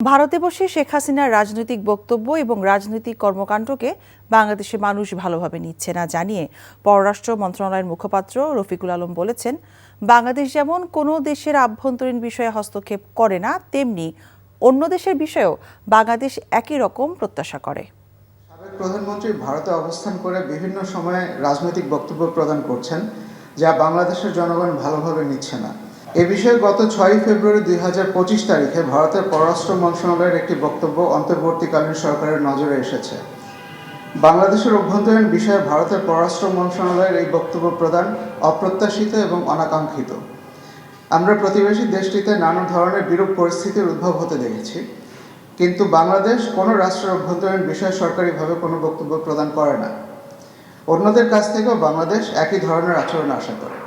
ভারতে বসে শেখ হাসিনার রাজনৈতিক বক্তব্য এবং রাজনৈতিক কর্মকাণ্ডকে বাংলাদেশের মানুষ ভালোভাবে নিচ্ছে না জানিয়ে পররাষ্ট্র মন্ত্রণালয়ের মুখপাত্র রফিকুল আলম বলেছেন, বাংলাদেশ যেমন কোনো দেশের আভ্যন্তরীণ বিষয়ে হস্তক্ষেপ করে না, তেমনি অন্য দেশের বিষয়েও বাংলাদেশ একই রকম প্রত্যাশা করে। সাবেক প্রধানমন্ত্রী ভারতে অবস্থান করে বিভিন্ন সময়ে রাজনৈতিক বক্তব্য প্রদান করছেন, যা বাংলাদেশের জনগণ ভালোভাবে নিচ্ছে না। এ বিষয়ে গত 6 ফেব্রুয়ারি 2025 তারিখে ভারতের পররাষ্ট্র মন্ত্রণালয়ের একটি বক্তব্য অন্তর্বর্তীকালীন সরকারের নজরে এসেছে। বাংলাদেশের অভ্যন্তরীণ বিষয়ে ভারতের পররাষ্ট্র মন্ত্রণালয়ের এই বক্তব্য প্রদান অপ্রত্যাশিত এবং অনাকাঙ্ক্ষিত। আমরা প্রতিবেশী দেশটিতে নানা ধরনের বিরূপ পরিস্থিতির উদ্ভব হতে দেখেছি, কিন্তু বাংলাদেশ কোনো রাষ্ট্রের অভ্যন্তরীণ বিষয়ে সরকারিভাবে কোনো বক্তব্য প্রদান করে না। অন্যদের কাছ থেকেও বাংলাদেশ একই ধরনের আচরণ আশা করে।